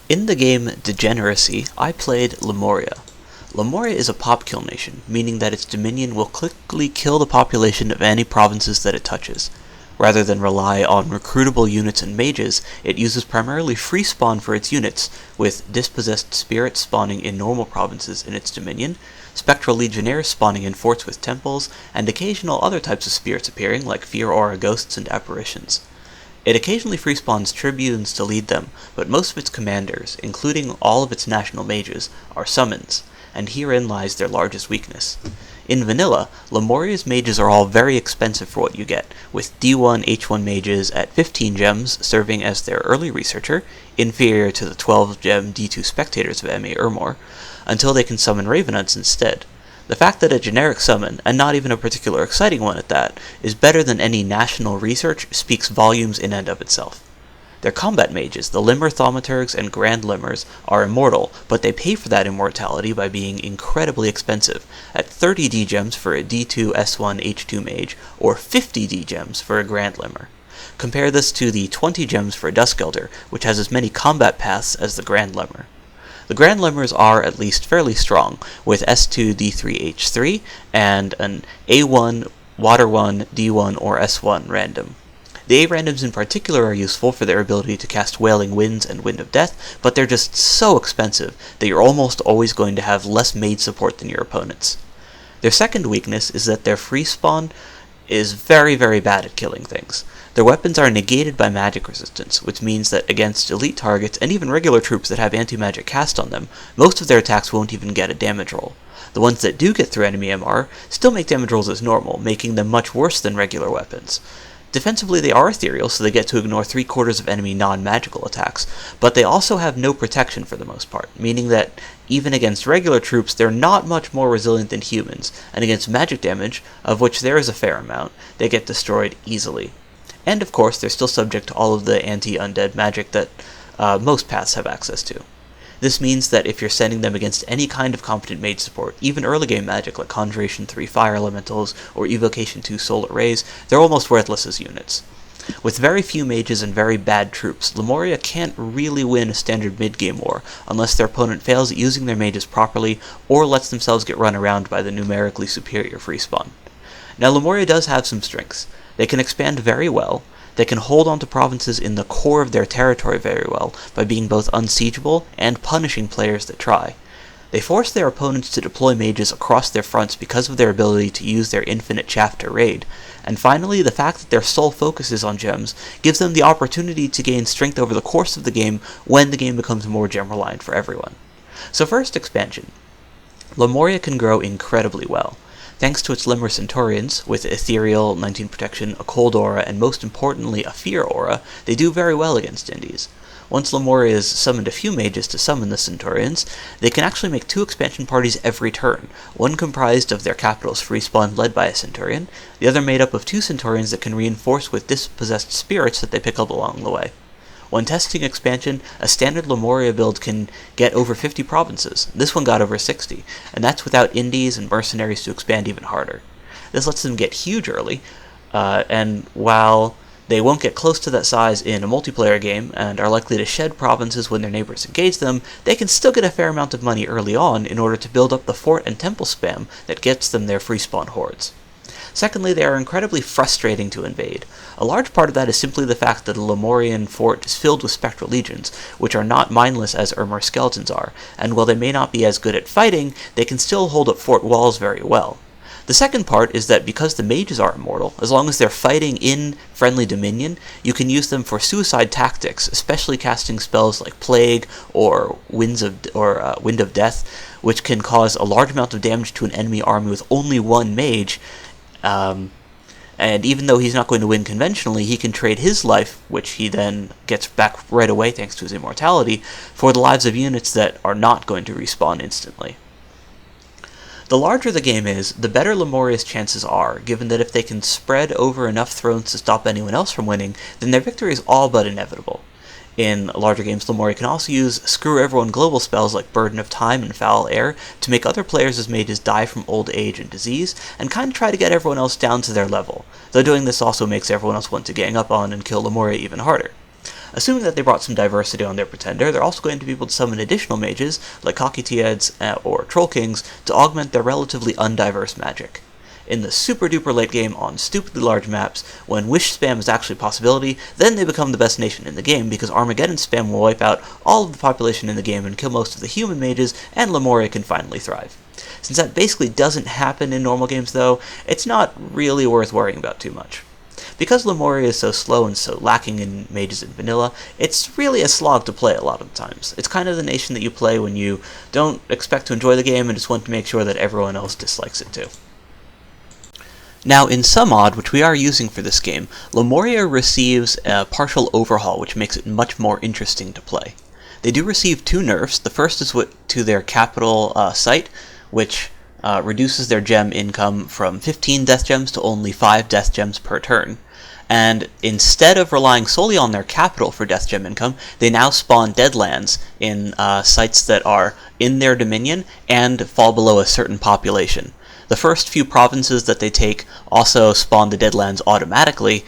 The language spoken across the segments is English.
In the game Degeneracy, I played Lemuria. Lemuria is a pop kill nation, meaning that its dominion will quickly kill the population of any provinces that it touches. Rather than rely on recruitable units and mages, it uses primarily free spawn for its units, with dispossessed spirits spawning in normal provinces in its dominion, spectral legionnaires spawning in forts with temples, and occasional other types of spirits appearing like fear aura ghosts and apparitions. It occasionally free spawns tribunes to lead them, but most of its commanders, including all of its national mages, are summons, and herein lies their largest weakness. In Vanilla, Lemuria's mages are all very expensive for what you get, with D1 H1 mages at 15 gems serving as their early researcher, inferior to the 12 gem D2 spectators of MA or more, until they can summon Ravenants instead. The fact that a generic summon, and not even a particular exciting one at that, is better than any national research speaks volumes in and of itself. Their combat mages, the Limmer Thaumaturgs and Grand Limmers, are immortal, but they pay for that immortality by being incredibly expensive, at 30 D-gems for a D2 S1 H2 mage, or 50 D-gems for a Grand Limmer. Compare this to the 20 gems for a Dusk Elder, which has as many combat paths as the Grand Limmer. The Grand Limmers are at least fairly strong, with S2 D3 H3 and an A1 Water 1 D1 or S1 random. The A-randoms in particular are useful for their ability to cast Wailing Winds and Wind of Death, but they're just so expensive that you're almost always going to have less mage support than your opponents. Their second weakness is that their free spawn is very bad at killing things. Their weapons are negated by magic resistance, which means that against elite targets and even regular troops that have anti-magic cast on them, most of their attacks won't even get a damage roll. The ones that do get through enemy MR still make damage rolls as normal, making them much worse than regular weapons. Defensively, they are ethereal, so they get to ignore 3/4 of enemy non-magical attacks, but they also have no protection for the most part, meaning that even against regular troops, they're not much more resilient than humans, and against magic damage, of which there is a fair amount, they get destroyed easily. And of course, they're still subject to all of the anti-undead magic that most paths have access to. This means that if you're sending them against any kind of competent mage support, even early game magic like Conjuration 3 Fire Elementals or Evocation 2 Solar Rays, they're almost worthless as units. With very few mages and very bad troops, Lemuria can't really win a standard mid-game war unless their opponent fails at using their mages properly or lets themselves get run around by the numerically superior free spawn. Now Lemuria does have some strengths. They can expand very well. They can hold onto provinces in the core of their territory very well by being both unsiegeable and punishing players that try. They force their opponents to deploy mages across their fronts because of their ability to use their infinite chaff to raid. And finally, the fact that their sole focus is on gems gives them the opportunity to gain strength over the course of the game when the game becomes more gem-reliant for everyone. So first, expansion. Lemuria can grow incredibly well. Thanks to its Limmer Centaurians, with Ethereal, 19 Protection, a Cold Aura, and most importantly a Fear Aura, they do very well against Indies. Once Lemuria has summoned a few mages to summon the Centaurians, they can actually make 2 expansion parties every turn, one comprised of their capital's free spawn led by a Centaurian, the other made up of 2 Centaurians that can reinforce with dispossessed spirits that they pick up along the way. When testing expansion, a standard Lemuria build can get over 50 provinces. This one got over 60, and that's without indies and mercenaries to expand even harder. This lets them get huge early, and while they won't get close to that size in a multiplayer game and are likely to shed provinces when their neighbors engage them, they can still get a fair amount of money early on in order to build up the fort and temple spam that gets them their free spawn hordes. Secondly, they are incredibly frustrating to invade. A large part of that is simply the fact that the Lemurian fort is filled with spectral legions, which are not mindless as Urmur skeletons are, and while they may not be as good at fighting, they can still hold up fort walls very well. The second part is that because the mages are immortal, as long as they're fighting in friendly dominion, you can use them for suicide tactics, especially casting spells like Plague or Wind of Death, which can cause a large amount of damage to an enemy army with only one mage. And even though he's not going to win conventionally, he can trade his life, which he then gets back right away thanks to his immortality, for the lives of units that are not going to respawn instantly. The larger the game is, the better Lemuria's chances are, given that if they can spread over enough thrones to stop anyone else from winning, then their victory is all but inevitable. In larger games, Lemuria can also use Screw Everyone global spells like Burden of Time and Foul Air to make other players as mages die from old age and disease, and kind of try to get everyone else down to their level, though doing this also makes everyone else want to gang up on and kill Lemuria even harder. Assuming that they brought some diversity on their Pretender, they're also going to be able to summon additional mages, like Cocky-Tieads or Troll Kings, to augment their relatively undiverse magic. In the super duper late game on stupidly large maps, when wish spam is actually a possibility, then they become the best nation in the game because Armageddon spam will wipe out all of the population in the game and kill most of the human mages, and Lemuria can finally thrive. Since that basically doesn't happen in normal games though, it's not really worth worrying about too much. Because Lemuria is so slow and so lacking in mages in vanilla, it's really a slog to play a lot of the times. It's kind of the nation that you play when you don't expect to enjoy the game and just want to make sure that everyone else dislikes it too. Now, in Summod, which we are using for this game, Lemuria receives a partial overhaul, which makes it much more interesting to play. They do receive 2 nerfs. The first is to their capital site, which reduces their gem income from 15 death gems to only 5 death gems per turn. And instead of relying solely on their capital for death gem income, they now spawn deadlands in sites that are in their dominion and fall below a certain population. The first few provinces that they take also spawn the Deadlands automatically,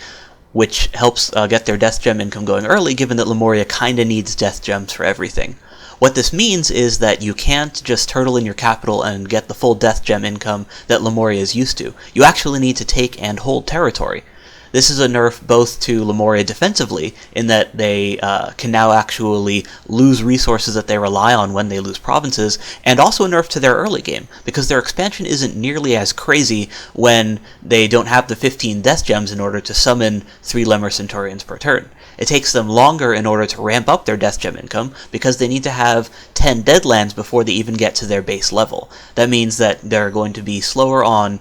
which helps get their Death Gem income going early, given that Lemuria kinda needs Death Gems for everything. What this means is that you can't just turtle in your capital and get the full Death Gem income that Lemuria is used to. You actually need to take and hold territory. This is a nerf both to Lemuria defensively, in that they can now actually lose resources that they rely on when they lose provinces, and also a nerf to their early game, because their expansion isn't nearly as crazy when they don't have the 15 death gems in order to summon 3 Lemur Centurions per turn. It takes them longer in order to ramp up their death gem income, because they need to have 10 Deadlands before they even get to their base level. That means that they're going to be slower on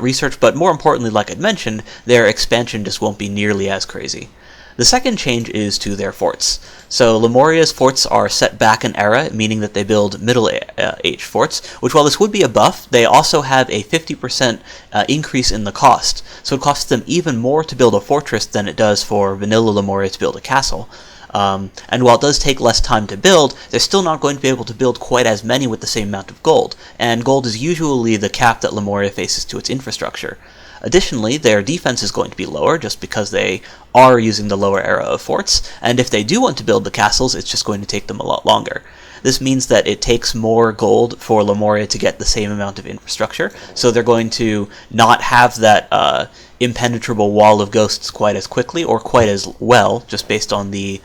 research, but more importantly, like I'd mentioned, their expansion just won't be nearly as crazy. The second change is to their forts. So Lemuria's forts are set back an era, meaning that they build Middle Age forts, which while this would be a buff, they also have a 50% increase in the cost. So it costs them even more to build a fortress than it does for vanilla Lemuria to build a castle. And while it does take less time to build, they're still not going to be able to build quite as many with the same amount of gold, and gold is usually the cap that Lemuria faces to its infrastructure. Additionally, their defense is going to be lower just because they are using the lower era of forts, and if they do want to build the castles, it's just going to take them a lot longer. This means that it takes more gold for Lemuria to get the same amount of infrastructure, so they're going to not have that impenetrable wall of ghosts quite as quickly or quite as well, just based on the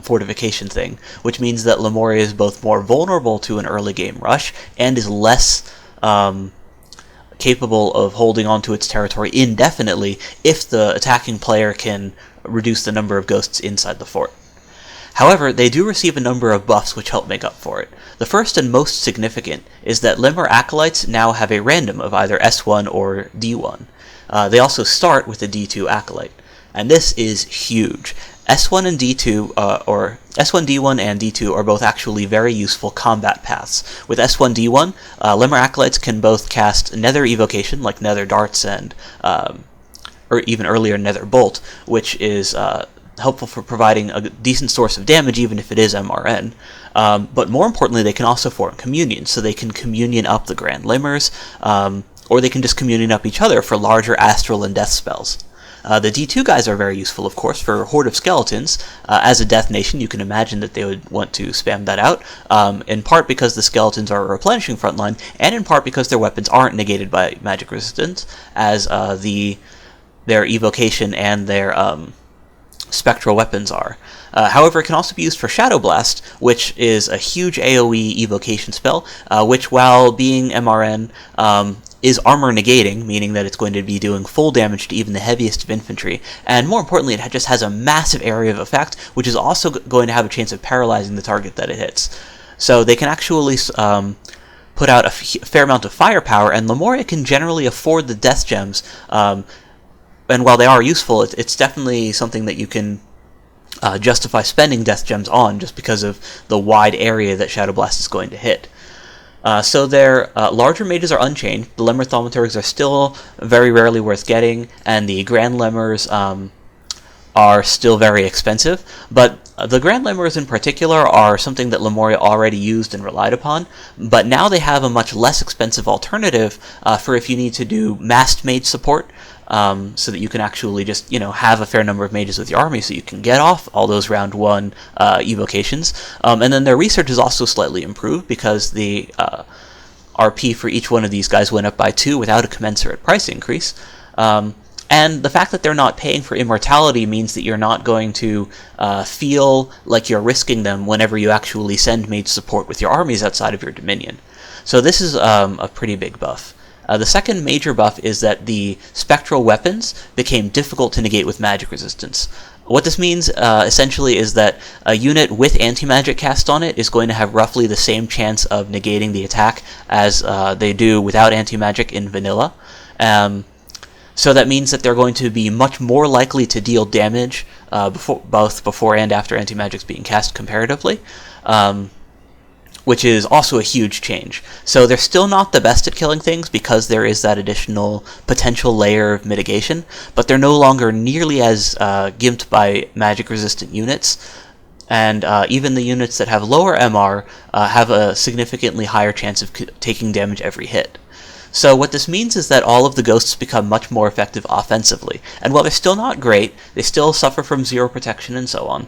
fortification thing, which means that Lemuria is both more vulnerable to an early game rush and is less capable of holding onto its territory indefinitely if the attacking player can reduce the number of ghosts inside the fort. However, they do receive a number of buffs which help make up for it. The first and most significant is that Lemur Acolytes now have a random of either S1 or D1. They also start with a D2 Acolyte, and this is huge. S1 and D2, or S1, D1, and D2 are both actually very useful combat paths. With S1, D1, Lemur Acolytes can both cast Nether Evocation, like Nether Darts and, or even earlier Nether Bolt, which is helpful for providing a decent source of damage, even if it is MRN. But more importantly, they can also form communions, so they can communion up the Grand Lemurs, or they can just communion up each other for larger astral and death spells. The D2 guys are very useful, of course, for Horde of Skeletons. As a Death Nation, you can imagine that they would want to spam that out, in part because the Skeletons are a replenishing frontline, and in part because their weapons aren't negated by magic resistance, as their Evocation and their spectral weapons are. However, it can also be used for Shadow Blast, which is a huge AoE evocation spell, which, while being MRN, is armor negating, meaning that it's going to be doing full damage to even the heaviest of infantry, and more importantly, it just has a massive area of effect, which is also going to have a chance of paralyzing the target that it hits. So they can actually put out a fair amount of firepower, and Lemuria can generally afford the death gems, and while they are useful, it's definitely something that you can justify spending death gems on, just because of the wide area that Shadow Blast is going to hit. So their larger mages are unchanged. The Lemur Thaumaturgs are still very rarely worth getting, and the Grand Lemurs are still very expensive, but The Grand Lemurs in particular are something that Lemuria already used and relied upon, but now they have a much less expensive alternative for if you need to do massed mage support, so that you can actually just, have a fair number of mages with your army so you can get off all those round 1 evocations. And then their research is also slightly improved because the RP for each one of these guys went up by 2 without a commensurate price increase. And the fact that they're not paying for immortality means that you're not going to feel like you're risking them whenever you actually send mage support with your armies outside of your dominion. So this is a pretty big buff. The second major buff is that the spectral weapons became difficult to negate with magic resistance. What this means, essentially, is that a unit with anti-magic cast on it is going to have roughly the same chance of negating the attack as they do without anti-magic in vanilla. So that means that they're going to be much more likely to deal damage both before and after anti-magic's being cast comparatively, which is also a huge change. So they're still not the best at killing things because there is that additional potential layer of mitigation, but they're no longer nearly as gimped by magic-resistant units, and even the units that have lower MR have a significantly higher chance of taking damage every hit. So what this means is that all of the ghosts become much more effective offensively. And while they're still not great, they still suffer from 0 protection and so on,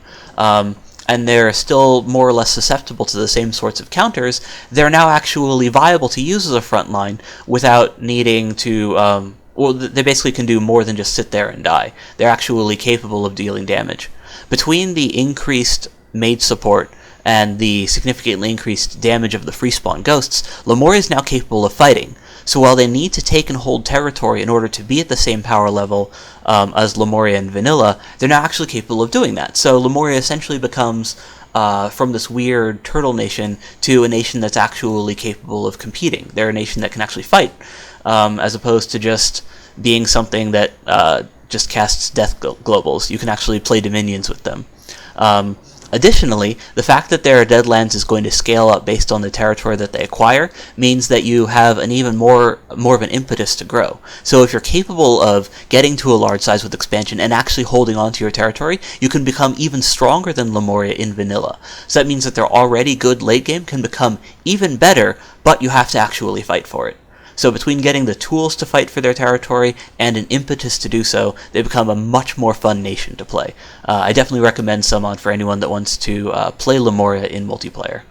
and they're still more or less susceptible to the same sorts of counters, they're now actually viable to use as a front line without needing to... well, they basically can do more than just sit there and die. They're actually capable of dealing damage. Between the increased mage support and the significantly increased damage of the free spawn ghosts, Lemuria is now capable of fighting. So while they need to take and hold territory in order to be at the same power level as Lemuria and Vanilla, they're now actually capable of doing that. So Lemuria essentially becomes, from this weird turtle nation, to a nation that's actually capable of competing. They're a nation that can actually fight, as opposed to just being something that just casts death globals. You can actually play dominions with them. Additionally, the fact that their Deadlands is going to scale up based on the territory that they acquire means that you have an even more of an impetus to grow. So if you're capable of getting to a large size with expansion and actually holding on to your territory, you can become even stronger than Lemuria in vanilla. So that means that their already good late game can become even better, but you have to actually fight for it. So between getting the tools to fight for their territory and an impetus to do so, they become a much more fun nation to play. I definitely recommend Summod for anyone that wants to play Lemuria in multiplayer.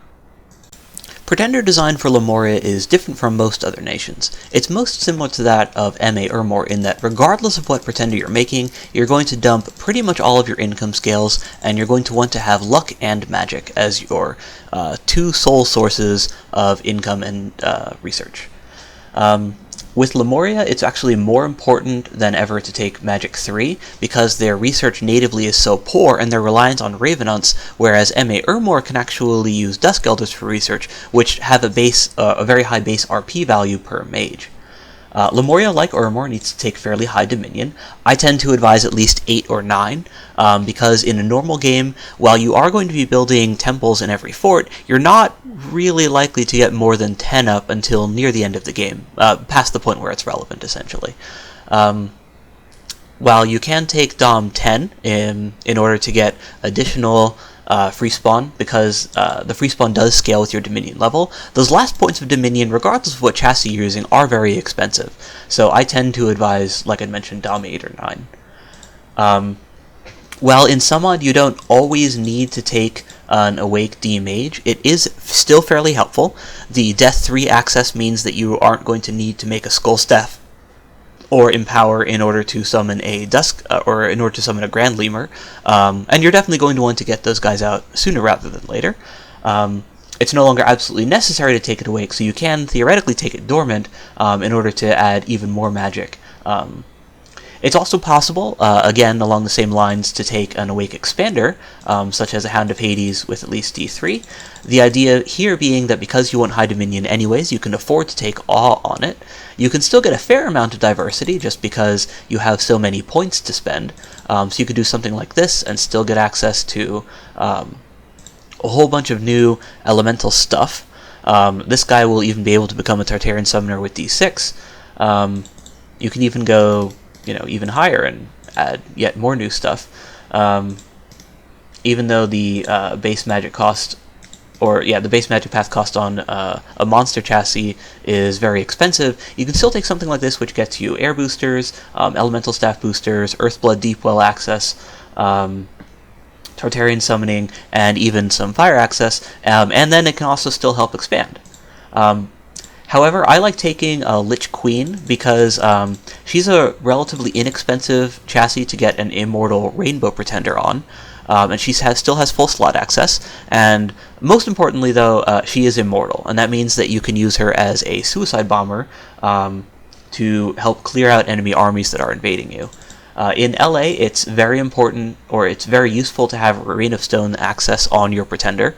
Pretender design for Lemuria is different from most other nations. It's most similar to that of MA Urmor in that regardless of what Pretender you're making, you're going to dump pretty much all of your income scales, and you're going to want to have luck and magic as your 2 sole sources of income and research. With Lemuria, it's actually more important than ever to take Magic 3, because their research natively is so poor and they're reliant on Ravenants, whereas M.A. Urmor can actually use Dusk Elders for research, which have a very high base RP value per mage. Lemuria, like Urmor, needs to take fairly high Dominion. I tend to advise at least 8 or 9, because in a normal game, while you are going to be building temples in every fort, you're not really likely to get more than 10 up until near the end of the game, past the point where it's relevant, essentially. While you can take Dom 10 in order to get additional free spawn, because the free spawn does scale with your Dominion level, those last points of Dominion, regardless of what chassis you're using, are very expensive. So I tend to advise, like I mentioned, Dom 8 or 9. While in Summod you don't always need to take an Awake D-Mage, it is still fairly helpful. The Death 3 access means that you aren't going to need to make a Skull Staff or Empower in order to summon a Dusk, or in order to summon a Grand Lemur, and you're definitely going to want to get those guys out sooner rather than later. It's no longer absolutely necessary to take it awake, so you can theoretically take it dormant in order to add even more magic. It's also possible, again along the same lines, to take an Awake Expander, such as a Hound of Hades with at least D3. The idea here being that because you want high Dominion anyways, you can afford to take Awe on it. You can still get a fair amount of diversity just because you have so many points to spend, so you could do something like this and still get access to a whole bunch of new elemental stuff. This guy will even be able to become a Tartarian Summoner with D6. You can even go even higher and add yet more new stuff. even though the base magic cost, or yeah, the base magic path cost on a monster chassis is very expensive, you can still take something like this, which gets you air boosters, elemental staff boosters, Earthblood Deep Well access, Tartarian summoning, and even some fire access, and then it can also still help expand. However, I like taking Lich Queen because she's a relatively inexpensive chassis to get an immortal Rainbow Pretender on, and she still has full slot access, and most importantly though, she is immortal, and that means that you can use her as a suicide bomber to help clear out enemy armies that are invading you. In LA, it's very important, or it's very useful to have Rain of Stone access on your Pretender,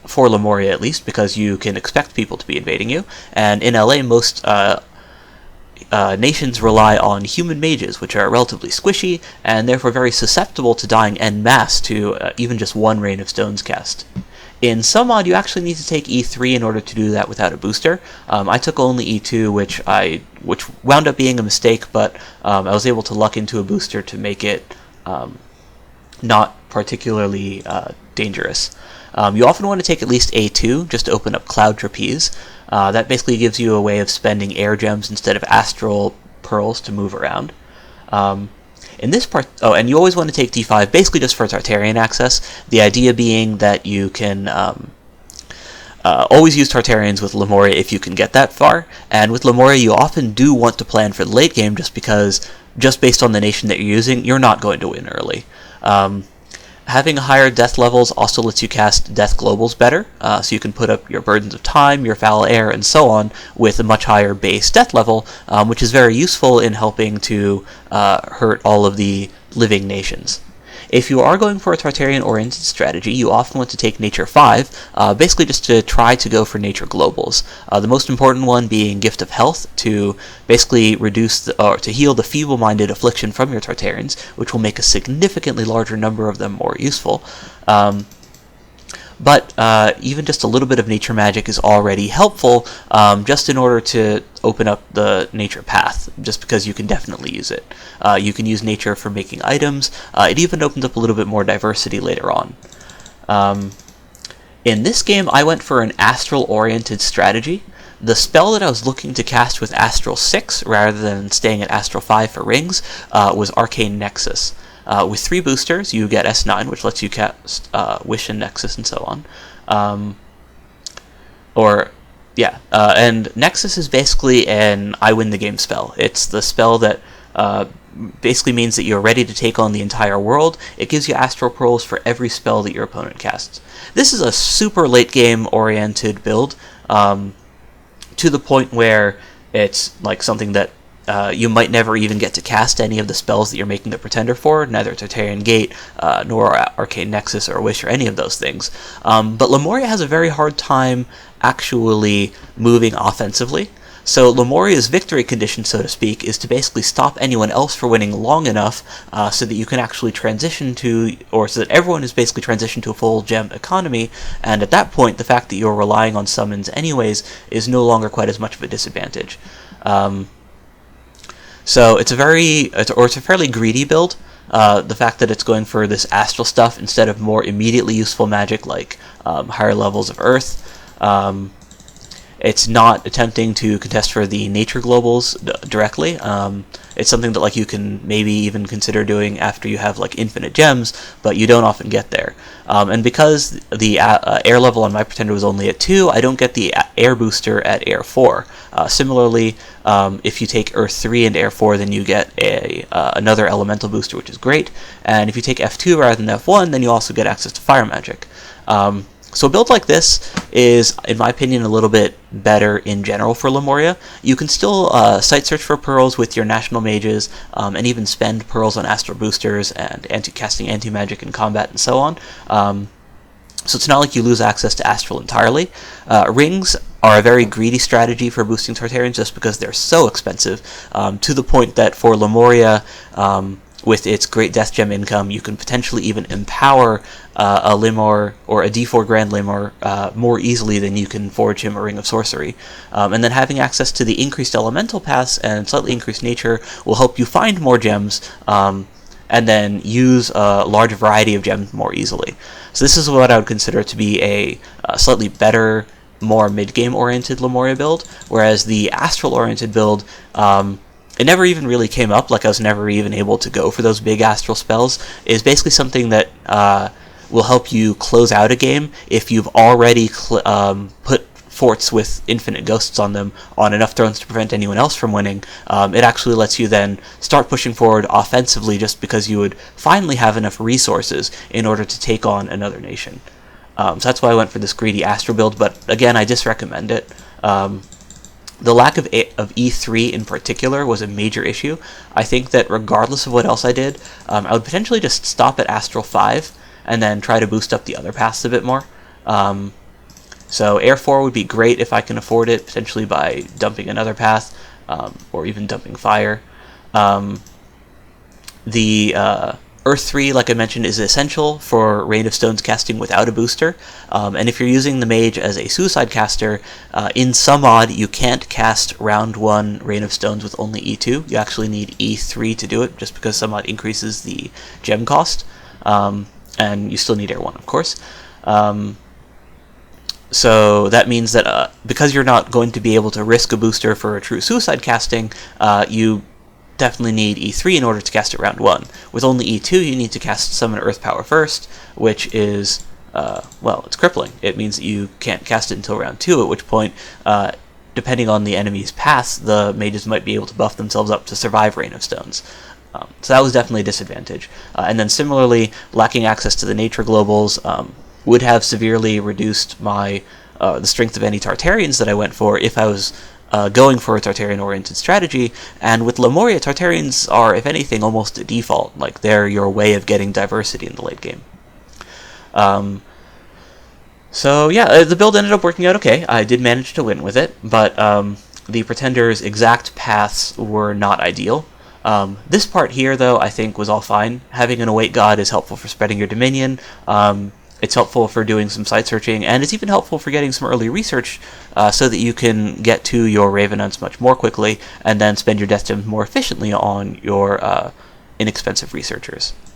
for Lemuria at least, because you can expect people to be invading you, and in LA most nations rely on human mages, which are relatively squishy, and therefore very susceptible to dying en masse to even just one Rain of Stones cast. In Summod, you actually need to take E3 in order to do that without a booster. I took only E2, which wound up being a mistake, but I was able to luck into a booster to make it not particularly dangerous. You often want to take at least A2 just to open up Cloud Trapeze. That basically gives you a way of spending air gems instead of astral pearls to move around. In this part, and you always want to take D5 basically just for Tartarian access, the idea being that you can always use Tartarians with Lemuria if you can get that far, and with Lemuria you often do want to plan for the late game just because, just based on the nation that you're using, you're not going to win early. Having higher death levels also lets you cast death globals better, so you can put up your Burdens of Time, your Foul Air, and so on with a much higher base death level, which is very useful in helping to hurt all of the living nations. If you are going for a Tartarian-oriented strategy, you often want to take Nature 5, basically just to try to go for Nature Globals. The most important one being Gift of Health, to basically reduce or to heal the feeble-minded affliction from your Tartarians, which will make a significantly larger number of them more useful. But even just a little bit of nature magic is already helpful, just in order to open up the nature path, just because you can definitely use it. You can use nature for making items. It even opens up a little bit more diversity later on. In this game, I went for an astral-oriented strategy. The spell that I was looking to cast with Astral 6, rather than staying at Astral 5 for rings, was Arcane Nexus. With 3 boosters, you get S9, which lets you cast Wish and Nexus and so on. And Nexus is basically an I win the game spell. It's the spell that basically means that you're ready to take on the entire world. It gives you Astral Pearls for every spell that your opponent casts. This is a super late game oriented build, to the point where it's like something that you might never even get to cast any of the spells that you're making the Pretender for, neither Tartarian Gate, nor Arcane Nexus or Wish or any of those things. But Lemuria has a very hard time actually moving offensively. So Lemuria's victory condition, so to speak, is to basically stop anyone else from winning long enough so that you can actually transition to, or so that everyone is basically transitioned to a full gem economy, and at that point the fact that you're relying on summons anyways is no longer quite as much of a disadvantage. So it's a fairly greedy build. The fact that it's going for this astral stuff instead of more immediately useful magic like higher levels of Earth. It's not attempting to contest for the nature globals directly. It's something that you can maybe even consider doing after you have infinite gems, but you don't often get there. And because the air level on my Pretender was only at 2, I don't get the air booster at air 4. Similarly, if you take Earth 3 and air 4, then you get another elemental booster, which is great. And if you take F2 rather than F1, then you also get access to fire magic. So a build like this is, in my opinion, a little bit better in general for Lemuria. You can still site search for pearls with your national mages, and even spend pearls on astral boosters and casting anti-magic in combat and so on. So it's not like you lose access to astral entirely. Rings are a very greedy strategy for boosting Tartarians just because they're so expensive, to the point that for Lemuria, with its great Death Gem income, you can potentially even empower a Limor or a D4 Grand Limor more easily than you can forge him a Ring of Sorcery. And then having access to the increased elemental paths and slightly increased nature will help you find more gems, and then use a large variety of gems more easily. So this is what I would consider to be a slightly better, more mid-game oriented Lemuria build, whereas the Astral oriented build, it never even really came up, like I was never even able to go for those big Astral spells, is basically something that will help you close out a game if you've already put forts with infinite ghosts on them on enough thrones to prevent anyone else from winning. It actually lets you then start pushing forward offensively just because you would finally have enough resources in order to take on another nation. So that's why I went for this greedy Astral build, but again, I disrecommend it. The lack of E3 in particular was a major issue. I think that regardless of what else I did, I would potentially just stop at Astral 5 and then try to boost up the other paths a bit more. So Air 4 would be great if I can afford it, potentially by dumping another path, or even dumping Fire. The Earth 3, like I mentioned, is essential for Rain of Stones casting without a booster, and if you're using the Mage as a suicide caster, in Summod you can't cast round 1 Rain of Stones with only E2. You actually need E3 to do it, just because Summod increases the gem cost, and you still need Air 1, of course. So that means that because you're not going to be able to risk a booster for a true suicide casting, you definitely need E3 in order to cast it round 1. With only E2, you need to cast Summon Earth Power first, which is, well, it's crippling. It means that you can't cast it until round 2, at which point, depending on the enemy's paths, the mages might be able to buff themselves up to survive Rain of Stones. So that was definitely a disadvantage. And then similarly, lacking access to the nature globals would have severely reduced my the strength of any Tartarians that I went for if I was going for a Tartarian-oriented strategy. And with Lemuria, Tartarians are, if anything, almost a default. Like, they're your way of getting diversity in the late game. So yeah, the build ended up working out okay. I did manage to win with it, but the Pretender's exact paths were not ideal. This part here, though, I think was all fine. Having an Await God is helpful for spreading your dominion. It's helpful for doing some site searching, and it's even helpful for getting some early research so that you can get to your Ravenants much more quickly and then spend your death gems more efficiently on your inexpensive researchers.